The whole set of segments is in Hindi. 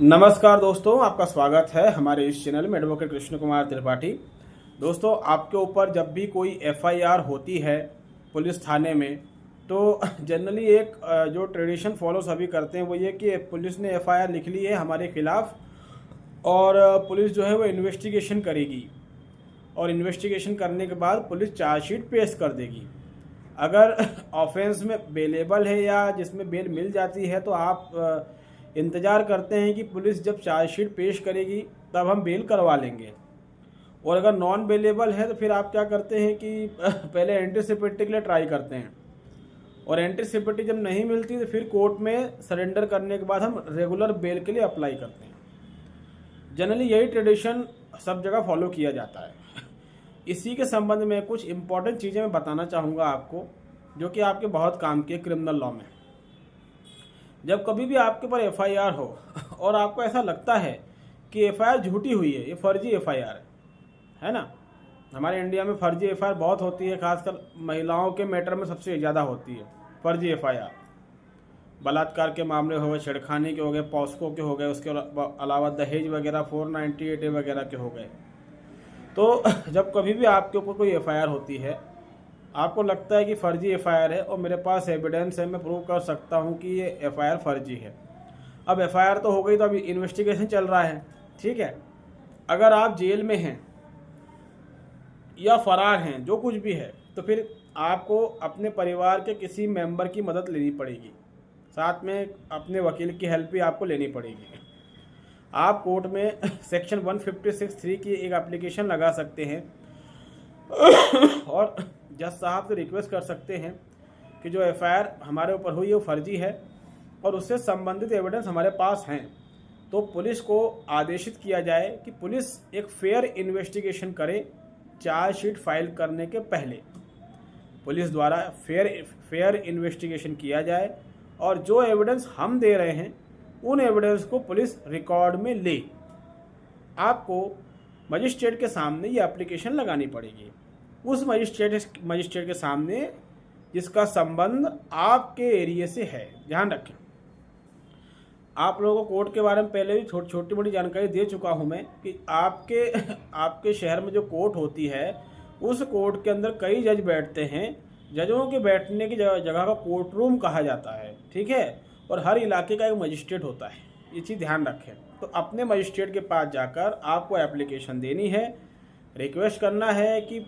नमस्कार दोस्तों, आपका स्वागत है हमारे इस चैनल में। एडवोकेट कृष्ण कुमार त्रिपाठी। दोस्तों, आपके ऊपर जब भी कोई एफआईआर होती है पुलिस थाने में, तो जनरली एक जो ट्रेडिशन फॉलो सभी करते हैं वो ये कि पुलिस ने एफआईआर लिख ली है हमारे खिलाफ और पुलिस जो है वो इन्वेस्टिगेशन करेगी और इन्वेस्टिगेशन करने के बाद पुलिस चार्जशीट पेश कर देगी। अगर ऑफेंस में बेलेबल है या जिसमें बेल मिल जाती है तो आप इंतज़ार करते हैं कि पुलिस जब चार्जशीट पेश करेगी तब हम बेल करवा लेंगे। और अगर नॉन बेलेबल है तो फिर आप क्या करते हैं कि पहले एंटीसिपेटी के लिए ट्राई करते हैं और एंटीसिपेटी जब नहीं मिलती तो फिर कोर्ट में सरेंडर करने के बाद हम रेगुलर बेल के लिए अप्लाई करते हैं। जनरली यही ट्रेडिशन सब जगह फॉलो किया जाता है। इसी के संबंध में कुछ इम्पॉर्टेंट चीज़ें मैं बताना चाहूँगा आपको, जो कि आपके बहुत काम की क्रिमिनल लॉ में। जब कभी भी आपके पर एफआईआर हो और आपको ऐसा लगता है कि एफआईआर झूठी हुई है, ये फर्जी एफआईआर है ना। हमारे इंडिया में फर्जी एफआईआर बहुत होती है, खासकर महिलाओं के मैटर में सबसे ज़्यादा होती है फर्जी एफआईआर। बलात्कार के मामले हो गए, छेड़खानी के हो गए, पॉस्को के हो गए, उसके अलावा दहेज वगैरह 498A वगैरह के हो गए। तो जब कभी भी आपके ऊपर कोई एफआईआर होती है, आपको लगता है कि फर्जी एफआईआर है और मेरे पास एविडेंस है, मैं प्रूव कर सकता हूं कि ये एफआईआर फर्जी है। अब एफआईआर तो हो गई, तो अभी इन्वेस्टिगेशन चल रहा है, ठीक है। अगर आप जेल में हैं या फरार हैं, जो कुछ भी है, तो फिर आपको अपने परिवार के किसी मेंबर की मदद लेनी पड़ेगी, साथ में अपने वकील की हेल्प भी आपको लेनी पड़ेगी। आप कोर्ट में सेक्शन 156(3) की एक एप्लीकेशन लगा सकते हैं और जज साहब से रिक्वेस्ट कर सकते हैं कि जो एफआईआर हमारे ऊपर हुई है वो फर्जी है और उससे संबंधित एविडेंस हमारे पास हैं। तो पुलिस को आदेशित किया जाए कि पुलिस एक फेयर इन्वेस्टिगेशन करे चार्जशीट फाइल करने के पहले। पुलिस द्वारा फेयर इन्वेस्टिगेशन किया जाए और जो एविडेंस हम दे रहे हैं उन एविडेंस को पुलिस रिकॉर्ड में ले। आपको मजिस्ट्रेट के सामने ये एप्लीकेशन लगानी पड़ेगी, उस मजिस्ट्रेट के सामने जिसका संबंध आपके एरिया से है। ध्यान रखें, आप लोगों को कोर्ट के बारे में पहले भी छोटी मोटी जानकारी दे चुका हूं मैं कि आपके शहर में जो कोर्ट होती है उस कोर्ट के अंदर कई जज बैठते हैं। जजों के बैठने की जगह का कोर्ट रूम कहा जाता है, ठीक है। और हर इलाके का एक मजिस्ट्रेट होता है, ये चीज़ ध्यान रखें। तो अपने मजिस्ट्रेट के पास जाकर आपको एप्लीकेशन देनी है, रिक्वेस्ट करना है कि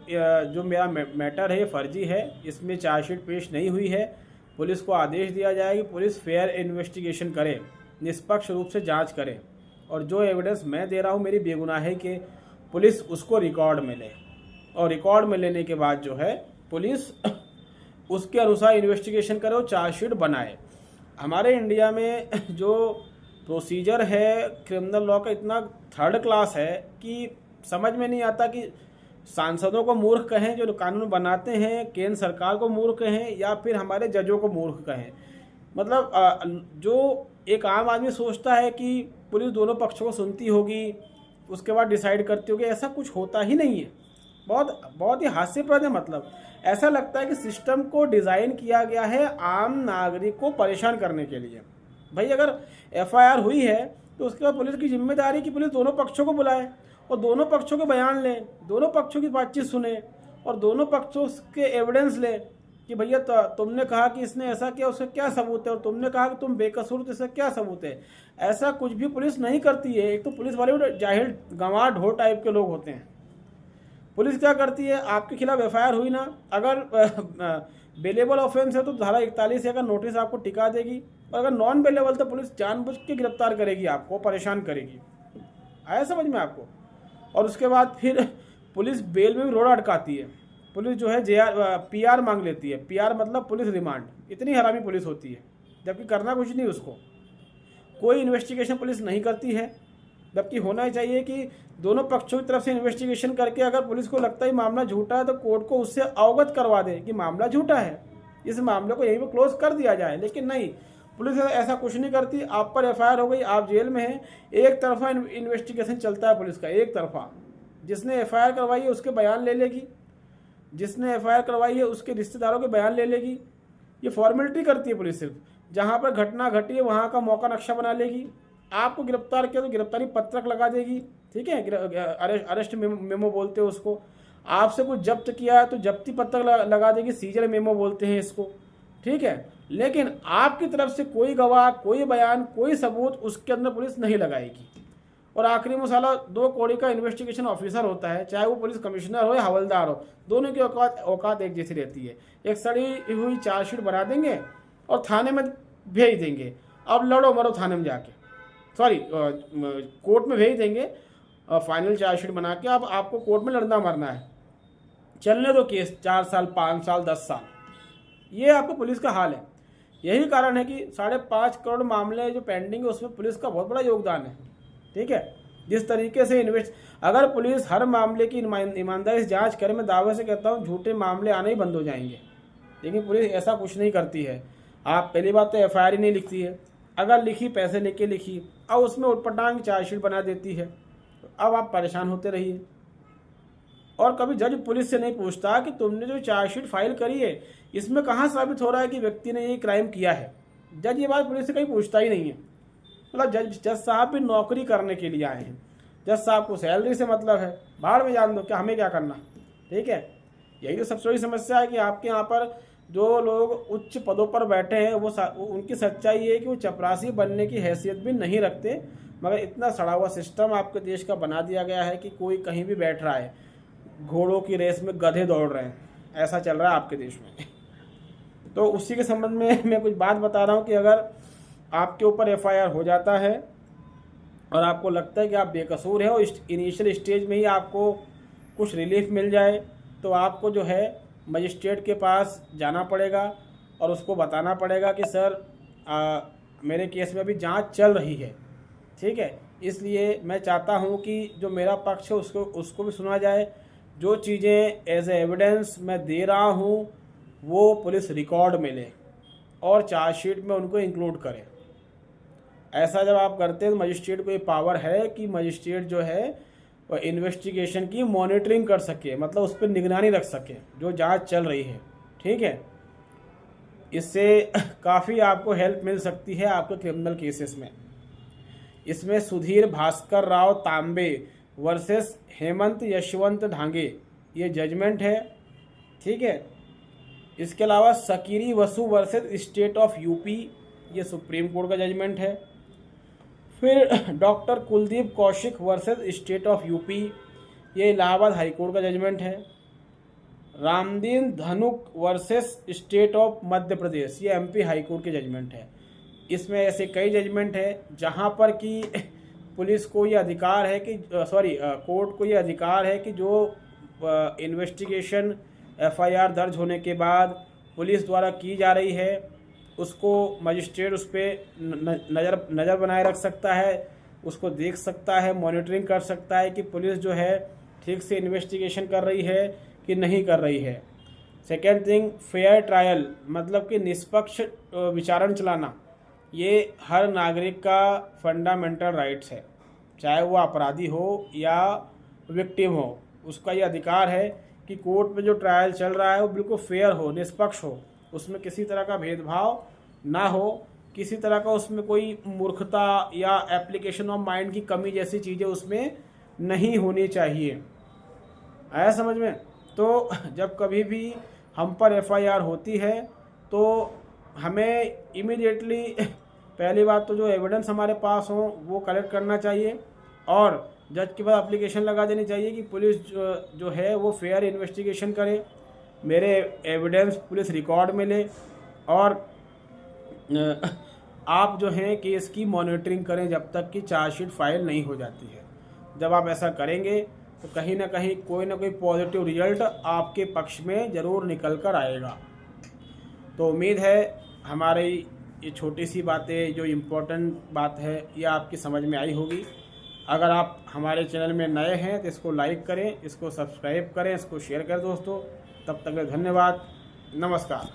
जो मेरा मैटर है फर्जी है, इसमें चार्जशीट पेश नहीं हुई है। पुलिस को आदेश दिया जाए कि पुलिस फेयर इन्वेस्टिगेशन करे, निष्पक्ष रूप से जांच करे और जो एविडेंस मैं दे रहा हूँ मेरी बेगुनाही के, पुलिस उसको रिकॉर्ड में ले और रिकॉर्ड में लेने के बाद जो है पुलिस उसके अनुसार इन्वेस्टिगेशन करे और चार्जशीट बनाए। हमारे इंडिया में जो प्रोसीजर है क्रिमिनल लॉ का इतना थर्ड क्लास है कि समझ में नहीं आता कि सांसदों को मूर्ख कहें जो कानून बनाते हैं, केंद्र सरकार को मूर्ख कहें या फिर हमारे जजों को मूर्ख कहें। मतलब जो एक आम आदमी सोचता है कि पुलिस दोनों पक्षों को सुनती होगी, उसके बाद डिसाइड करती होगी, ऐसा कुछ होता ही नहीं है। बहुत ही हास्यप्रद है। मतलब ऐसा लगता है कि सिस्टम को डिज़ाइन किया गया है आम नागरिक को परेशान करने के लिए। भाई, अगर एफआईआर हुई है तो उसके बाद पुलिस की जिम्मेदारी कि पुलिस दोनों पक्षों को बुलाए और दोनों पक्षों के बयान लें, दोनों पक्षों की बातचीत सुने और दोनों पक्षों के एविडेंस लें कि भैया तुमने कहा कि इसने ऐसा किया, उसका क्या सबूत है, और तुमने कहा कि तुम बेकसूर, तो इसका क्या सबूत है। ऐसा कुछ भी पुलिस नहीं करती है। एक तो पुलिस वाले जाहिल गंवार ढोर टाइप के लोग होते हैं। पुलिस क्या करती है, आपके खिलाफ एफआईआर हुई ना, अगर बेलेबल ऑफेंस है तो धारा 41 का नोटिस आपको टिका देगी, और अगर नॉन बेलेबल तो पुलिस जानबूझ के गिरफ्तार करेगी, आपको परेशान करेगी। आया समझ में आपको। और उसके बाद फिर पुलिस बेल में भी रोड़ा अटकाती है। पुलिस जो है पीआर मांग लेती है। पीआर मतलब पुलिस रिमांड। इतनी हरामी पुलिस होती है, जबकि करना कुछ नहीं उसको। कोई इन्वेस्टिगेशन पुलिस नहीं करती है, जबकि होना ही चाहिए कि दोनों पक्षों की तरफ से इन्वेस्टिगेशन करके अगर पुलिस को लगता है मामला झूठा है तो कोर्ट को उससे अवगत करवा दे कि मामला झूठा है, इस मामले को यहीं पर क्लोज कर दिया जाए। लेकिन नहीं, पुलिस ऐसा कुछ नहीं करती। आप पर एफआईआर हो गई, आप जेल में हैं, एक तरफा इन्वेस्टिगेशन चलता है पुलिस का, एक तरफा। जिसने एफआईआर करवाई है उसके बयान ले लेगी, जिसने एफआईआर करवाई है उसके रिश्तेदारों के बयान ले लेगी। ये फॉर्मेलिटी करती है पुलिस सिर्फ। जहाँ पर घटना घटी है वहाँ का मौका नक्शा बना लेगी, आपको गिरफ्तार किया तो गिरफ्तारी पत्रक लगा देगी, ठीक है, अरेस्ट मेमो बोलते हैं उसको। आपसे कुछ जब्त किया है तो जब्ती पत्रक लगा देगी, सीजर मेमो बोलते हैं इसको, ठीक है। लेकिन आपकी तरफ से कोई गवाह, कोई बयान, कोई सबूत उसके अंदर पुलिस नहीं लगाएगी। और आखिरी मसाला, 2 कौड़ी का इन्वेस्टिगेशन ऑफिसर होता है, चाहे वो पुलिस कमिश्नर हो या हवलदार हो, दोनों की औकात एक जैसी रहती है। एक सड़ी हुई चार्जशीट बना देंगे और थाने में भेज देंगे, अब लड़ो मरो थाने में जाके, सॉरी कोर्ट में भेज देंगे फाइनल चार्जशीट बना के। अब आपको कोर्ट में लड़ना मरना है, चलने दो केस 4 साल 5 साल 10 साल, ये आपको पुलिस का हाल है। यही कारण है कि 5.5 करोड़ मामले जो पेंडिंग है उसमें पुलिस का बहुत बड़ा योगदान है, ठीक है। जिस तरीके से अगर पुलिस हर मामले की ईमानदारी से जांच करे, मैं दावे से कहता हूँ झूठे मामले आने ही बंद हो जाएंगे, लेकिन पुलिस ऐसा कुछ नहीं करती है। आप पहली बात तो FIR ही नहीं लिखती है, अगर लिखी पैसे लेके लिखी, अब उसमें उटपटांग चार्जशीट बना देती है, अब आप परेशान होते रहिए। और कभी जज पुलिस से नहीं पूछता कि तुमने जो चार्जशीट फाइल करी है इसमें कहाँ साबित हो रहा है कि व्यक्ति ने ये क्राइम किया है। जज ये बात पुलिस से कहीं पूछता ही नहीं है। मतलब जज साहब भी नौकरी करने के लिए आए हैं, जज साहब को सैलरी से मतलब है, बाहर में जान दो, क्या हमें क्या करना, ठीक है। यही तो सबसे बड़ी समस्या है कि आपके यहाँ पर जो लोग उच्च पदों पर बैठे हैं वो उनकी सच्चाई है कि वो चपरासी बनने की हैसियत भी नहीं रखते, मगर इतना सड़ा हुआ सिस्टम आपके देश का बना दिया गया है कि कोई कहीं भी बैठ रहा है, घोड़ों की रेस में गधे दौड़ रहे हैं, ऐसा चल रहा है आपके देश में। तो उसी के संबंध में मैं कुछ बात बता रहा हूँ कि अगर आपके ऊपर FIR हो जाता है और आपको लगता है कि आप बेकसूर हैं और इनिशियल स्टेज में ही आपको कुछ रिलीफ मिल जाए, तो आपको जो है मजिस्ट्रेट के पास जाना पड़ेगा और उसको बताना पड़ेगा कि सर मेरे केस में अभी जांच चल रही है, ठीक है। इसलिए मैं चाहता हूं कि जो मेरा पक्ष है उसको भी सुना जाए, जो चीज़ें एज ए एविडेंस मैं दे रहा हूं वो पुलिस रिकॉर्ड में ले और चार्जशीट में उनको इंक्लूड करें। ऐसा जब आप करते हैं तो मजिस्ट्रेट को ये पावर है कि मजिस्ट्रेट जो है वो इन्वेस्टिगेशन की मॉनिटरिंग कर सके, मतलब उस पर निगरानी रख सके जो जांच चल रही है, ठीक है। इससे काफ़ी आपको हेल्प मिल सकती है आपके क्रिमिनल केसेस में। इसमें सुधीर भास्कर राव तांबे वर्सेस हेमंत यशवंत ढांगे ये जजमेंट है, ठीक है। इसके अलावा सकीरी वसु वर्सेस स्टेट ऑफ यूपी ये सुप्रीम कोर्ट का जजमेंट है। फिर doctor Kuldeep Kaushik versus state of UP ये इलाहाबाद हाई कोर्ट का जजमेंट है। Ramdeen धनुक versus state of Madhya Pradesh ये MP हाई कोर्ट के जजमेंट है। इसमें ऐसे कई जजमेंट है जहां पर कि पुलिस को ये अधिकार है कि कोर्ट को ये अधिकार है कि जो इन्वेस्टिगेशन FIR दर्ज होने के बाद पुलिस द्वारा की जा रही है उसको मजिस्ट्रेट उस पर नज़र बनाए रख सकता है, उसको देख सकता है, मॉनिटरिंग कर सकता है कि पुलिस जो है ठीक से इन्वेस्टिगेशन कर रही है कि नहीं कर रही है। सेकेंड थिंग, फेयर ट्रायल मतलब कि निष्पक्ष विचारण चलाना, ये हर नागरिक का फंडामेंटल राइट्स है, चाहे वो अपराधी हो या विक्टिम हो, उसका ये अधिकार है कि कोर्ट में जो ट्रायल चल रहा है वो बिल्कुल फेयर हो, निष्पक्ष हो, उसमें किसी तरह का भेदभाव ना हो, किसी तरह का उसमें कोई मूर्खता या एप्लीकेशन ऑफ माइंड की कमी जैसी चीज़ें उसमें नहीं होनी चाहिए। आया समझ में? तो जब कभी भी हम पर FIR होती है तो हमें इमीडिएटली पहली बात तो जो एविडेंस हमारे पास हो वो कलेक्ट करना चाहिए और जज के पास एप्लीकेशन लगा देनी चाहिए कि पुलिस जो है वो फेयर इन्वेस्टिगेशन करे, मेरे एविडेंस पुलिस रिकॉर्ड में ले और आप जो हैं केस की मॉनिटरिंग करें जब तक कि चार्जशीट फाइल नहीं हो जाती है। जब आप ऐसा करेंगे तो कहीं ना कहीं कोई ना कोई पॉजिटिव रिजल्ट आपके पक्ष में ज़रूर निकल कर आएगा। तो उम्मीद है हमारी ये छोटी सी बातें जो इम्पोर्टेंट बात है ये आपकी समझ में आई होगी। अगर आप हमारे चैनल में नए हैं तो इसको लाइक करें, इसको सब्सक्राइब करें, इसको शेयर करें दोस्तों। तब तक धन्यवाद, नमस्कार।